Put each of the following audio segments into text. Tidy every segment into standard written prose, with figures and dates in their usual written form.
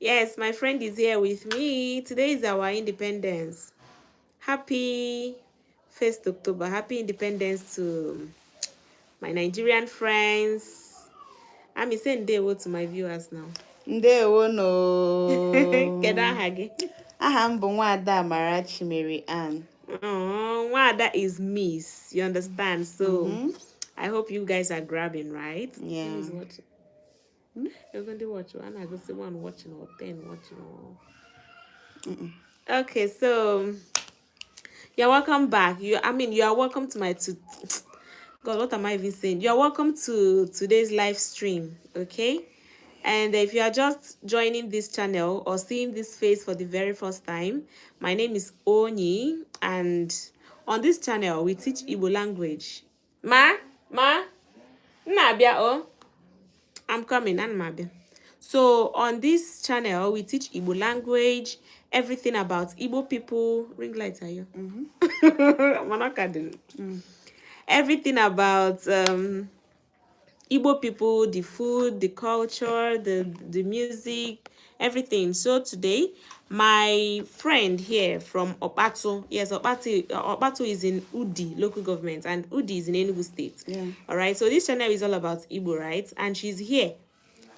Yes, my friend is here with me. Today is our independence. Happy 1st October. Happy independence to my Nigerian friends. I'm saying day to my viewers now. Ndewo Kedu no. aha gị? Aha m bụ Nwada Amarachi Mary Ann. Oh, wow, that is Miss. You understand? So, I hope you guys are grabbing, right? Yeah. Who is watching? You're going to watch one. I go see one watching or 10 watching. Okay, so you're welcome back. You are welcome to my God, what am I even saying? You're welcome to today's live stream, okay? And if you are just joining this channel or seeing this face for the very first time, my name is Oni, and on this channel we teach Igbo language. Nabia, oh, I'm coming, and Mabia. So on this channel we teach Igbo language, everything about Igbo people. Ring lights are you? Everything about Igbo people, the food, the culture, the music, everything. So today, my friend here from Opatu, yes, Opatu is in Udi local government, and Udi is in Enugu State. Yeah. All right. So this channel is all about Igbo, right? And she's here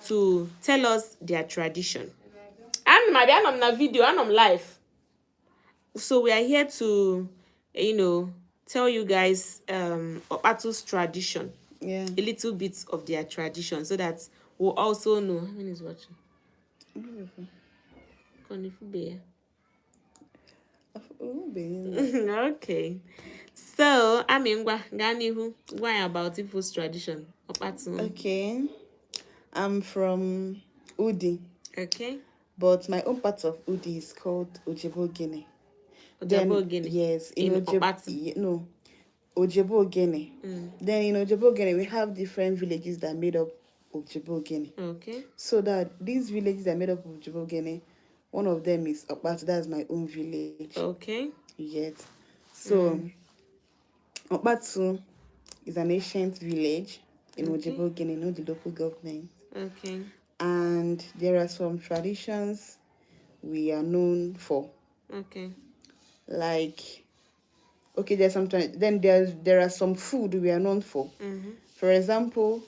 to tell us their tradition. I'm na video, I'm live. So we are here to, tell you guys Opatu's tradition. Yeah. A little bit of their tradition so that we'll also know. How many is watching? Okay. So, why about people's tradition? Okay. I'm from Udi. Okay. But my own part of Udi is called Ojebo Guinea. Yes. In Opatu? No. Ojebo Guinea. Then in Ojebo Guinea, we have different villages that made up Ojebo Guinea. Okay. So that these villages that made up Ojebo Guinea, one of them is Opatu. That's my own village. Okay. You get. So Opatu is an ancient village in Ojebo Guinea, the local government. Okay. And there are some traditions we are known for. Okay. Like, okay, there are some food we are known for. For example,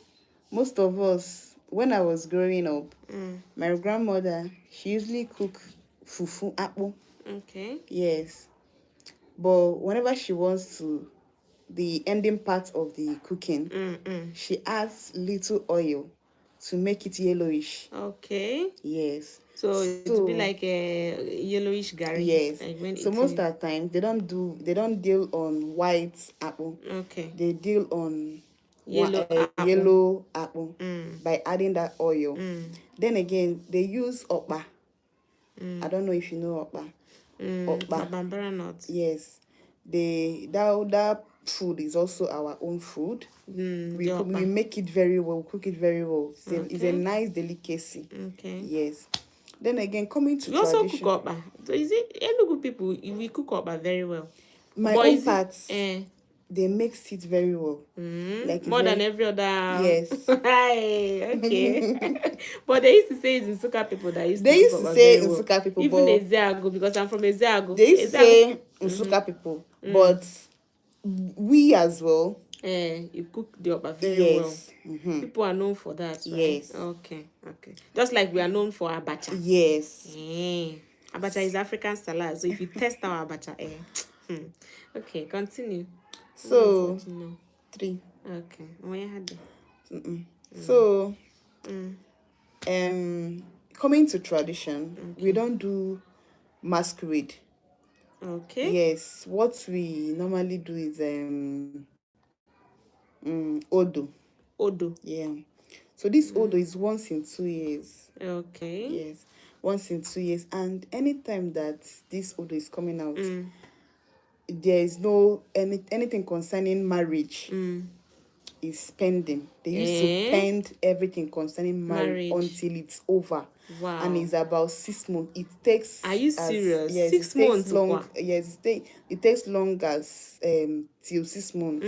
most of us, when I was growing up, my grandmother, she usually cook fufu apple. Okay. Yes. But whenever she wants to, the ending part of the cooking, she adds little oil to make it yellowish. Okay. Yes. So it will be like a yellowish gari. Yes. Like so most of the time they don't deal on white apple. Okay. They deal on yellow apple by adding that oil. Then again, they use okpa. I don't know if you know okpa. Okpa. Bambara nut. Yes. That food is also our own food. We make it very well, cook it very well. It's a nice delicacy. Okay. Yes. Then again, coming to you tradition. Also cook okpa. So is it Enugu people? We cook okpa very well. My own parts. They mix it very well. Like more than every other. Yes. Okay. But they used to say it's Nsukka people that used to They used to say Nsukka people. Even Ezeago, because I'm from Ezeago. They used to say Nsukka people. But we as well. You cook the okpa very well. People are known for that, right? Yes. Okay. Just like we are known for abacha. Yes. Abacha is African salad. So if you test our abacha, Okay, continue. So 3. Okay. When you had So coming to tradition, we don't do masquerade. Okay. Yes, what we normally do is Odo. Odo. Yeah. So this Odo is once in 2 years. Okay. Yes, once in 2 years. And anytime that this Odo is coming out, there is no anything concerning marriage is pending. They used to pend everything concerning marriage until it's over. Wow. And it's about 6 months. It takes. Are you serious? Yes, 6 months. Long. Yes, it takes long as till 6 months.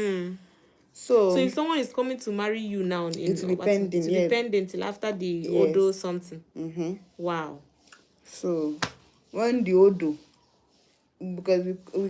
So So if someone is coming to marry you now, it will be pending. it will be pending till after the Odo something. Wow. So when the Odo, because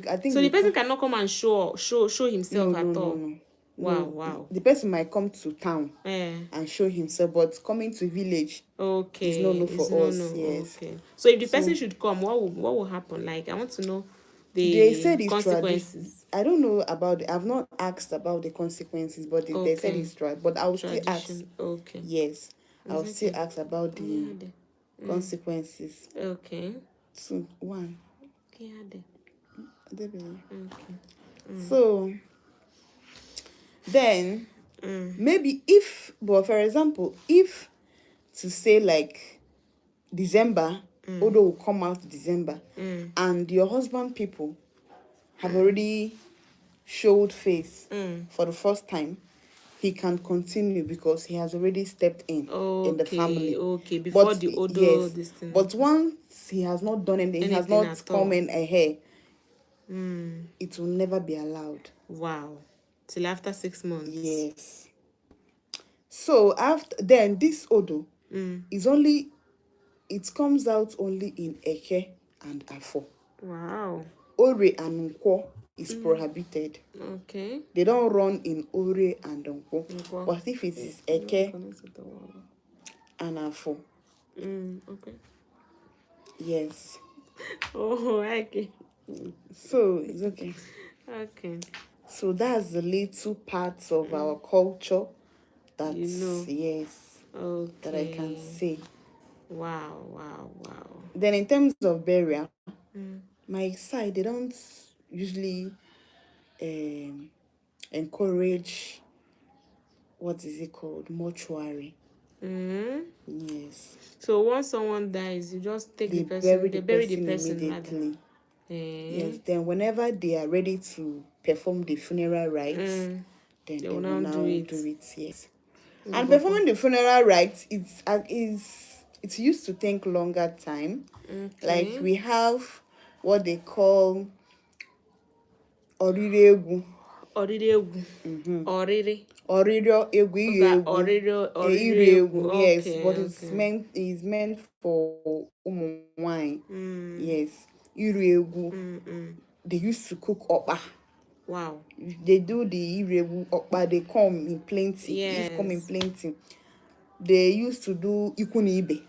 I think So the person cannot come and show himself at all. no. Wow, No, wow. the person might come to town Eh. and show himself, but coming to village Okay. is no It's for no us. Yes. Okay. So if the So person should come, what will happen? Like, I want to know they the said it's tradition. consequences. I don't know about I've not asked about the consequences, but they said Okay. it's but I will still ask. Tradition. Okay. Yes, I'll It's still okay. ask about the Yeah, consequences. okay. So one. Yeah, Okay. okay. So then maybe if, but for example, if to say like December, Odo will come out December, and your husband people have already showed face for the first time, he can continue because he has already stepped in the family. Okay. Before But the Odo, yes, this thing. but once he has not done anything, he has Anything not at come all. in ahead, it will never be allowed. Wow. Till after 6 months. Yes. So after then, this Odo is only, it comes out only in Eke and Afo. Wow. Ore and Nkwo is prohibited. Okay. They don't run in Ore and Nkwo. Nkwo. But if it is Eke and Afo, Okay. yes. Oh, okay. So it's okay. Okay. So that's the little parts of our culture that yes, Okay. that I can say. Wow. Then in terms of burial, my side, they don't usually encourage, what is it called, mortuary. Yes. So once someone dies, you just take the person, they bury the person immediately. rather. Yes. Then whenever they are ready to perform the funeral rites, then they will now do it. Yes. And performing the funeral rites, it's used to take longer time. Okay. Like we have what they call Oriregu. Oriri. Oririo egwu, iri egwu, yes, but it's meant for ụmụ. Yes, iri egwu. They used to cook okpa. Wow. They do the iri egwu okpa. They come in plenty. Yes. Come in plenty. They used to do ikwu na ibe.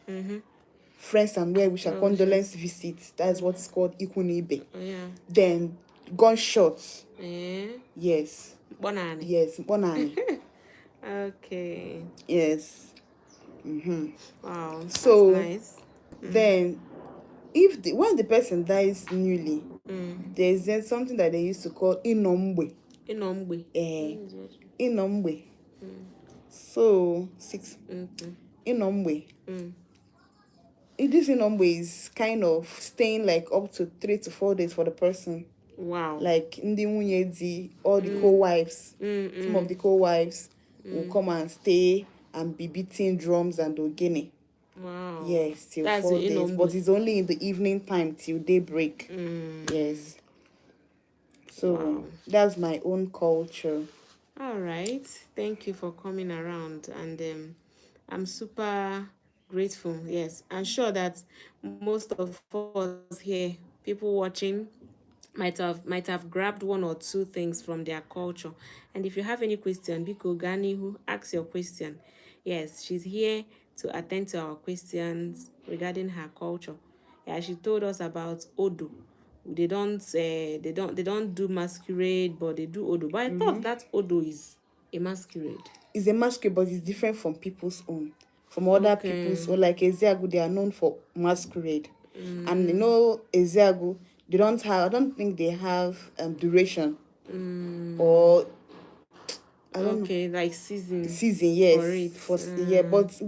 Friends and well wishes, condolence visits. That's what it's called, ikwu na ibe. Yeah. Then gunshots. Yes. Bonani. Yes, bonani. Okay. Yes. Wow. So that's nice. then, when the person dies newly, there's then something that they used to call inombe. Inombe. So 6. Inombe. This inombe is kind of staying like up to 3 to 4 days for the person. Wow. Like ndi nwunye di, all the co-wives, some of the co-wives will come and stay and be beating drums and ogene. Wow. Yes, till 4 days. But it's only in the evening time till daybreak. Yes. So that's my own culture. All right. Thank you for coming around, and I'm super grateful. Yes, I'm sure that most of us here, people watching, might have grabbed one or two things from their culture. And if you have any question, Biko Gani, who asks your question, yes, she's here to attend to our questions regarding her culture. Yeah, she told us about Odo. They don't do masquerade, but they do Odo. But I thought that Odo is a masquerade. It's a masquerade, but it's different from people's own. From other people's own. Like Ezeagu, they are known for masquerade. And Ezeagu, I don't think they have duration. Or I don't know. Like season, yes, for it. Yeah, but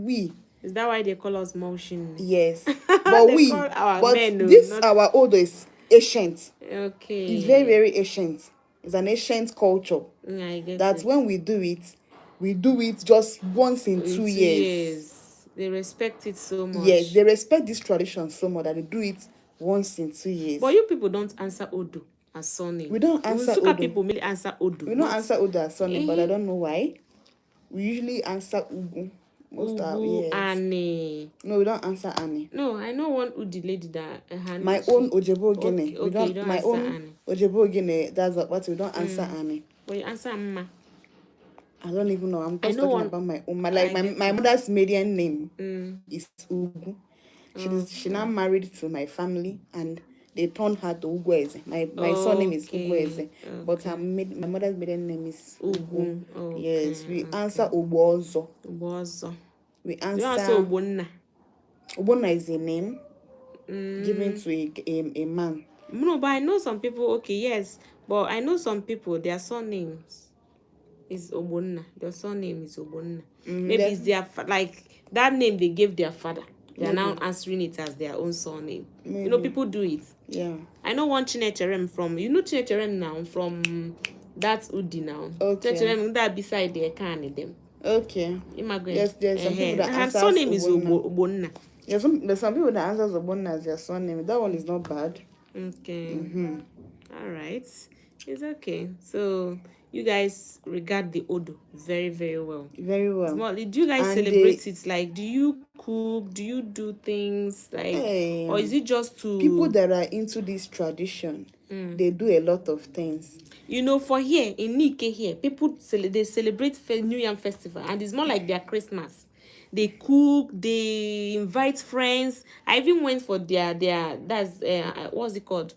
is that why they call us motion? Yes. But our Odo is ancient. Okay. It's very, very ancient. It's an ancient culture. I get that when we do it just once in 2 years. They respect it so much. Yes, they respect this tradition so much that they do it once in 2 years. But you people don't answer Odo. as surname. We don't answer Nsukka Odo. people mainly answer Odo. We don't answer Odo as surname, but I don't know why. We usually answer Ugu. Ugu, Yes. Annie. No, we don't answer Annie. No, I know one Udi lady that My own Ojebo Gene. Okay, you don't my answer own Annie. Ojebo Gene, that's what we don't answer Annie. But you answer Mma. I don't even know. I'm just know talking one, about my own. My mother's maiden name is Ugu. She now married to my family and they turned her to Ugweze. My surname is Ugweze. But my mother's maiden name is Ugu. Yes, we answer Obozo. We answer Obonna. Obonna is a name given to a man. No, but I know some people, okay, yes. But I know some people, their surnames is Obonna. Their surname is Obonna. Maybe it's their, like, that name they gave their father. They are now answering it as their own surname. Maybe. You know, people do it. Yeah. I know one Chinecherem from, you know Chinecherem now, from that Udi now. Okay. Chinecherem, that beside the can them. Okay. Immigrant. Yes, there's some people that answer surname is Obonna. There's some people that answers Obonna as their surname. That one is not bad. Okay. All right. It's okay. So you guys regard the Odo very, very well. Very well. Do you guys celebrate it? Like, do you cook? Do you do things like, or is it just to people that are into this tradition? They do a lot of things. You know, for here in Nike here, people they celebrate New Yam Festival, and it's more like their Christmas. They cook, they invite friends. I even went for their that's what's it called?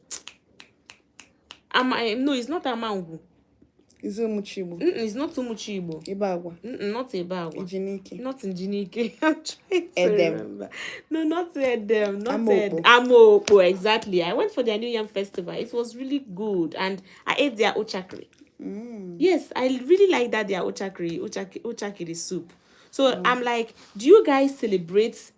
No, it's not Amangu. It's Umuchibo. It's not Umuchibo. Ibagwa. Not Ibagwa. Ijinike. Not Ijinike. I'm trying to remember. No, not Edem. Not Amopo. Amopo, exactly. I went for their New Yam Festival. It was really good. And I ate their ochakri. Yes, I really like that, their ochakri soup. So I'm like, do you guys celebrate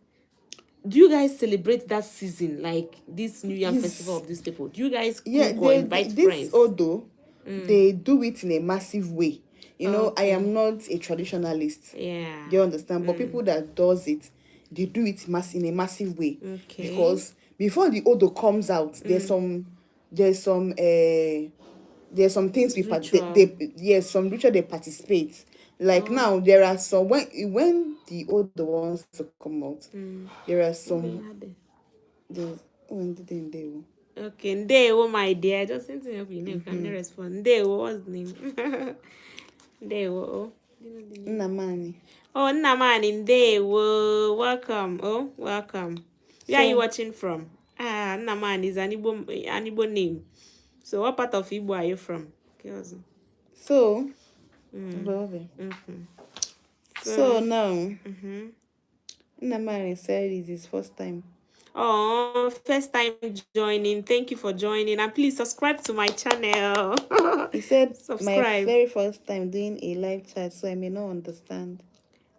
that season, like this New Yam Festival of these people? Do you guys cook or invite friends? This Odo, they do it in a massive way. You know, I am not a traditionalist. Yeah. Do you understand? But people that does it, they do it in a massive way. Okay. Because before the Odo comes out, there's some things some ritual they participate. Like now, there are some when the Odo wants to come out, there are some. When did they do? Okay, Ndewo, my dear. Just send me up your name. Can you respond? Ndewo, what's the name? Ndewo. Nnamani. Oh, Nnamani, Ndewo. Welcome. Oh, welcome. Where are you watching from? Nnamani is an Igbo name. So, what part of Igbo are you from? So now, Nnamani said it's his first time. Oh, first time joining. Thank you for joining. And please subscribe to my channel. He said, my very first time doing a live chat, so I may not understand.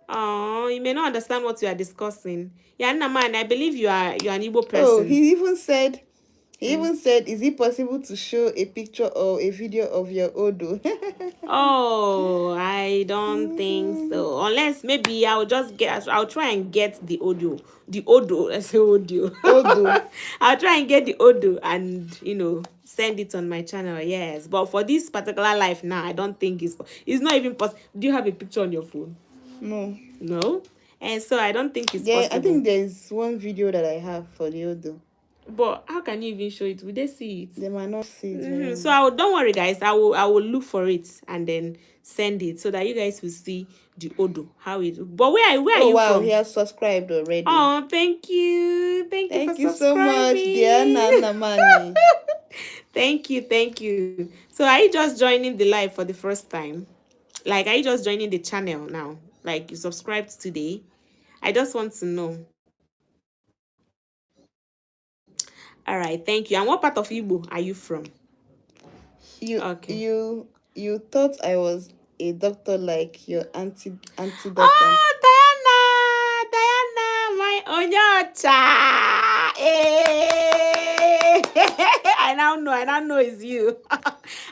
Oh, you may not understand what we are discussing. Yeah, Naman, I believe you are an Igbo person. Oh, he even said, is it possible to show a picture or a video of your Odo? Oh, I don't think so. Unless maybe I'll try and get the audio. The Odo, I say audio. Odo. I'll try and get the Odo and, send it on my channel, yes. But for this particular life now, I don't think it's not even possible. Do you have a picture on your phone? No. No? And so I don't think it's possible. I think there's one video that I have for the Odo. But how can you even show it? Will they see it? They might not see it. So don't worry, guys. I will look for it and then send it so that you guys will see the Odo, how it. But where are you from? Oh wow, he has subscribed already. Oh, thank you for so much, dear Nnamani. Thank you. So are you just joining the live for the first time? Like, are you just joining the channel now? Like, you subscribed today? I just want to know. All right, thank you. And what part of Igbo are you from? You thought I was a doctor like your auntie doctor. Oh, Diana, my onyocha. Hey. I now know it's you.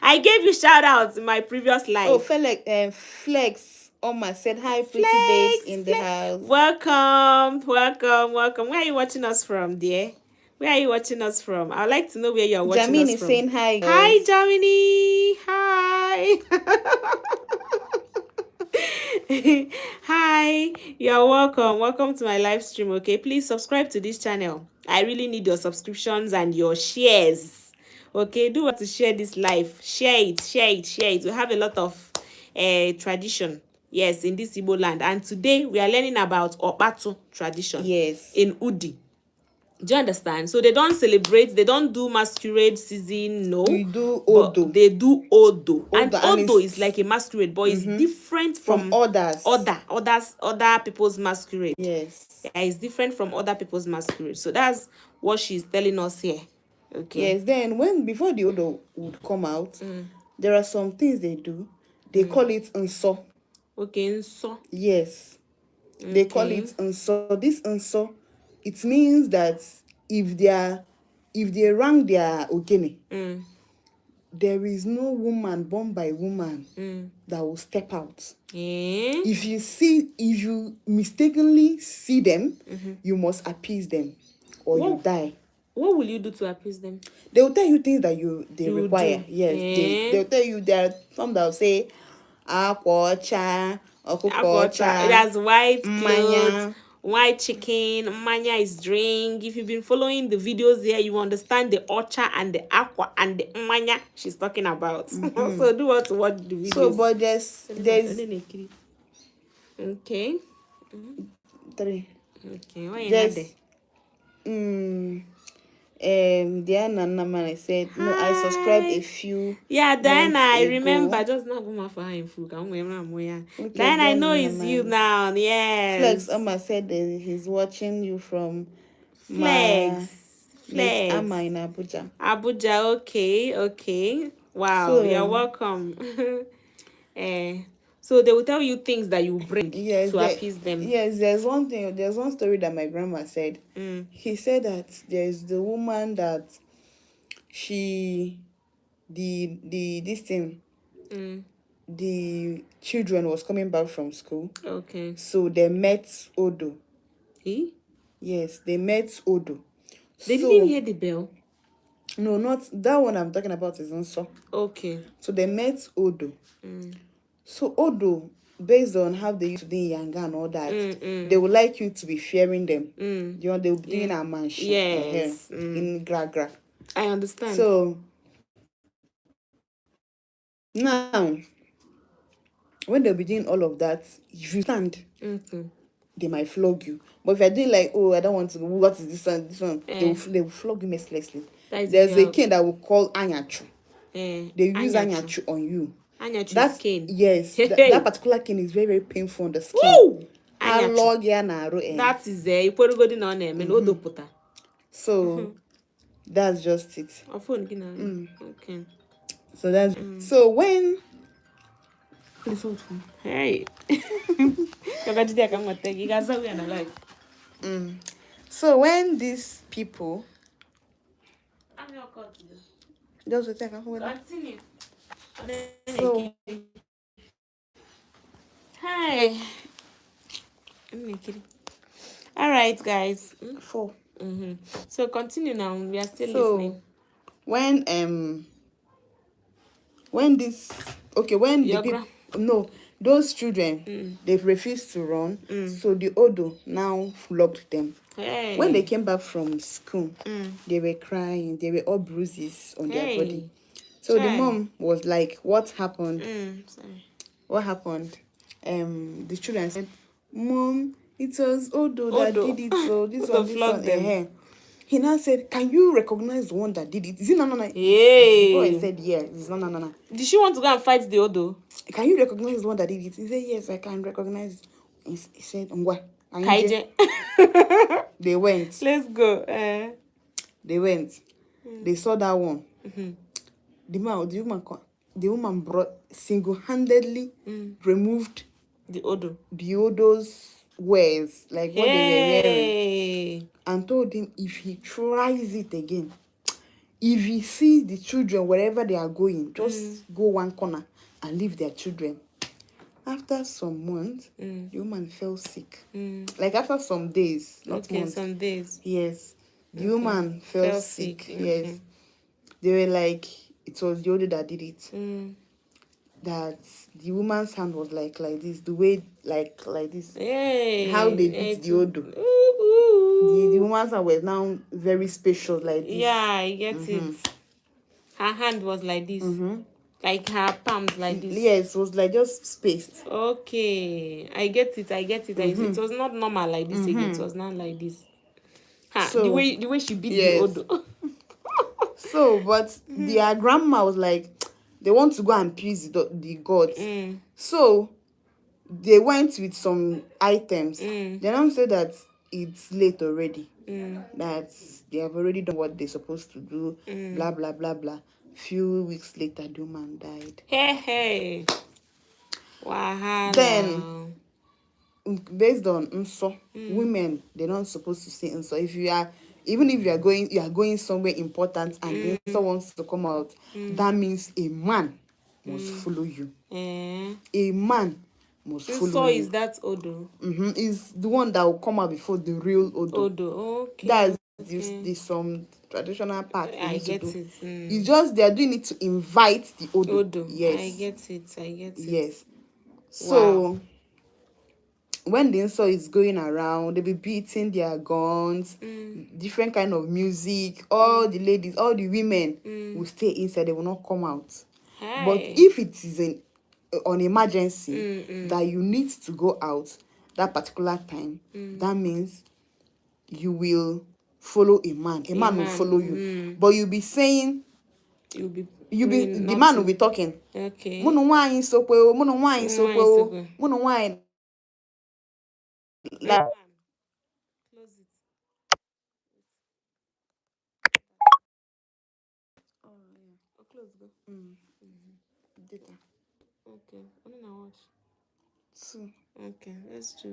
I gave you shout outs in my previous life. Oh, Flex Oma said hi, pretty babes in the house. Welcome. Where are you watching us from, dear? Where are you watching us from? I'd like to know where you're watching Jamin us is from. saying hi, Hi, guys. Jamini. Hi. Hi. You're welcome. Welcome to my live stream, okay? Please subscribe to this channel. I really need your subscriptions and your shares. Okay, do what to share this live. Share it, share it, share it. We have a lot of tradition, yes, in this Igbo land. And today we are learning about Opatu tradition. Yes. In Udi. Do you understand? So they don't celebrate, they don't do masquerade season, no. We do But Odo. they do Odo. And and Odo is like a masquerade, but it's different from others. Other people's masquerade. Yes. Yeah, it's different from other people's masquerade. So that's what she's telling us here. Okay. Yes, then before the Odo would come out, there are some things they do. They call it Nso. Okay, so Yes. They call it Nso. This Nso, it means that if they rang their Ogene, there is no woman born by woman that will step out. If you mistakenly see them, you must appease them or you die. What will you do to appease them? They will tell you things that they You require. do. Yes, they'll tell you. There are some that will say akwacha, okukocha, that's white clothes, mmanya. white chicken, manya is drink. If you've been following the videos here, you understand the ocha and the aqua and the manya she's talking about. So do what to watch the videos. So, but there's okay. 3. Okay, what you There's there? Diana Namane said, no, I subscribed a few. Yeah, Diana, I ago. remember. Just not going for her in full. Okay, Diana, I know it's you now. Yes. Flex Amma said that he's watching you from Flex. Amma in Abuja. Abuja, okay. Wow, you're welcome. So they will tell you things that you bring to appease them. Yes, there's one story that my grandma said. He said that there's the woman that the children was coming back from school. Okay. So they met Odo. Yes, they met Odo. They didn't hear the bell? No, not that one I'm talking about is Nso. Okay. So they met Odo. So Odo, based on how they used to do in Yanga and all that, they would like you to be fearing them. You know, they will be doing a mansion in Gragra. I understand. So now, when they'll be doing all of that, if you stand, they might flog you. But if you're doing like, oh, I don't want to, what is this one? They will flog you mercilessly. There's a cane that will call Anyachu. They use Anyachu on you. Anyachu's cane? Yes. That particular cane is very, very painful on the skin. Woo! That is so that's just it. Okay. So that's so when please hold on. Hey. So when these people just wait, I can hold on. Continue. So hi. All right, guys. 4. So continue now. We are still listening. When this when the people those children they've refused to run, so the Odo now flogged them. When they came back from school, they were crying, they were all bruises on their body. So the mom was like, what happened? What happened? The children said, Mom, it was Odo that did it, so this one. He now said, can you recognize the one that did it? Is it Nana? The boy said, yes, it's Nana. Did she want to go and fight the Odo? Can you recognize the one that did it? He said, yes, I can recognize. He said, Ngwa. They went. Let's go. They went. They saw that one. The woman brought single-handedly removed the Odo's wares, like what they were wearing, and told him if he tries it again, if he sees the children wherever they are going, just go one corner and leave their children. After some months, the woman fell sick. Like after some days, not months. Some days. Yes. The woman fell sick. Okay. Yes. They were like, it was the Odo that did it. That the woman's hand was like this, the way like this. Hey, how they beat the Odo. The woman's hand was now very spacious like this. Yeah, I get it. Her hand was like this. Like her palms like this. Yes, it was like just spaced. Okay, I get it. It was not normal like this again. It was not like this. So the way she beat yes. the Odo. So, but their grandma was like, they want to go and appease the gods. So they went with some items. They don't say that it's late already. That they have already done what they're supposed to do. Blah blah blah blah. Few weeks later, the woman died. Hey. Wahala. Then, based on nso, women, they're not supposed to say nso. If you are, even if you are going somewhere important and the nso wants to come out, that means a man must follow you. A man must follow you. Is that Odo? Is the one that will come out before the real Odo. Okay. That's this some traditional part they I used to get do. it. It's just they are doing it to invite the Odo. Yes. I get it. Yes. So when the Inso is going around, they be beating their guns, different kind of music. All the ladies, all the women will stay inside. They will not come out. But if it is an emergency that you need to go out that particular time, that means you will follow a man. A man will follow you. But you'll be saying, the man will be talking. Okay. Mono wine so well, mono wine so well, mono wine. Like, Close it. Oh, close go. Data. Okay. I'm gonna watch. Two. Okay, let's do